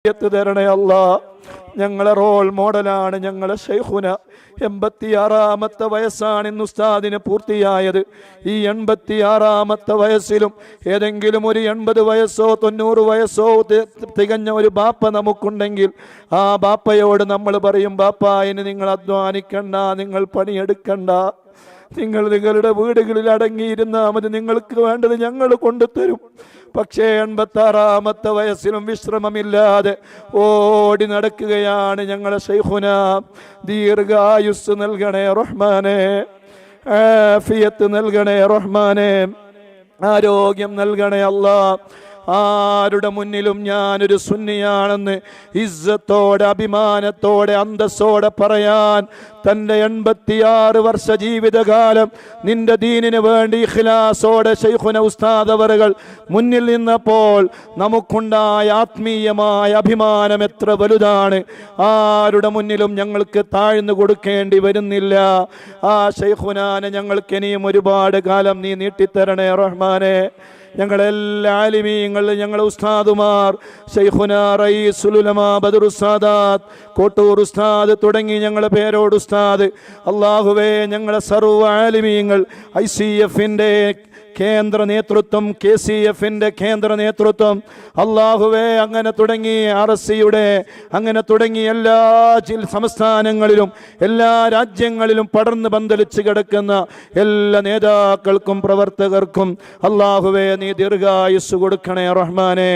തരണേ അല്ലാ. ഞങ്ങളെ റോൾ മോഡലാണ് ഞങ്ങളെ ശൈഖുന. 86-ാമത്തെ വയസ്സാണ് ഇന്ന് ഉസ്താദിന് പൂർത്തിയായത്. ഈ 86-ാമത്തെ വയസ്സിലും ഏതെങ്കിലും ഒരു 80 വയസ്സോ 90 വയസ്സോ തികഞ്ഞ ഒരു ബാപ്പ നമുക്കുണ്ടെങ്കിൽ ആ ബാപ്പയോട് നമ്മൾ പറയും, ബാപ്പ ഇനി നിങ്ങൾ അധ്വാനിക്കണ്ട, നിങ്ങൾ പണിയെടുക്കണ്ട, നിങ്ങൾ നിങ്ങളുടെ വീടുകളിൽ അടങ്ങിയിരുന്നാൽ മതി, നിങ്ങൾക്ക് വേണ്ടത് ഞങ്ങൾ കൊണ്ടുതരും. പക്ഷേ 86-ാമത്തെ വയസ്സിലും വിശ്രമമില്ലാതെ ഓടി നടക്കുകയാണ് ഞങ്ങളെ ശൈഖുന. ദീർഘായുസ് നൽകണേ റഹ്മാനെ, ആഫിയത്ത് നൽകണേ റഹ്മാനെ, ആരോഗ്യം നൽകണേ അല്ലാ. ആരുടെ മുന്നിലും ഞാനൊരു സുന്നിയാണെന്ന് ഇസ്സത്തോടെ അഭിമാനത്തോടെ അന്തസ്സോടെ പറയാൻ തൻ്റെ 86 വർഷ ജീവിതകാലം നിന്റെ ദീനിന് വേണ്ടി ഇഖ്ലാസോടെ ശൈഖുന ഉസ്താദ് അവറുകൾ മുന്നിൽ നിന്നപ്പോൾ നമുക്കുണ്ടായ ആത്മീയമായ അഭിമാനം എത്ര വലുതാണ്. ആരുടെ മുന്നിലും ഞങ്ങൾക്ക് താഴ്ന്നു കൊടുക്കേണ്ടി വരുന്നില്ല. ആ ശൈഖുനാനെ ഞങ്ങൾക്ക് ഇനിയും ഒരുപാട് കാലം നീ നീട്ടിത്തരണേ റഹ്മാനെ. ഞങ്ങളെല്ലാ ആലിമീങ്ങൾ, ഞങ്ങളെ ഉസ്താദുമാർ, ശൈഖുന റഈസുൽ ഉലമാ ബദറുസ് സാദാത്ത് കോട്ടൂർ ഉസ്താദ് തുടങ്ങി ഞങ്ങളെ പേരോട് ഉസ്താദ്, അല്ലാഹുവേ ഞങ്ങളെ സർവ്വ ആലിമീങ്ങൾ, ICF-ന്റെ കേന്ദ്ര നേതൃത്വം, KCF-ന്റെ കേന്ദ്ര നേതൃത്വം, അല്ലാഹുവേ അങ്ങനെ തുടങ്ങി RSC-യുടെ അങ്ങനെ തുടങ്ങി എല്ലാ സംസ്ഥാനങ്ങളിലും എല്ലാ രാജ്യങ്ങളിലും പടർന്ന് പന്തലിച്ച് കിടക്കുന്ന എല്ലാ നേതാക്കൾക്കും പ്രവർത്തകർക്കും അല്ലാഹുവേ നീ ദീർഘായുസ്സ് കൊടുക്കണേ റഹ്മാനെ.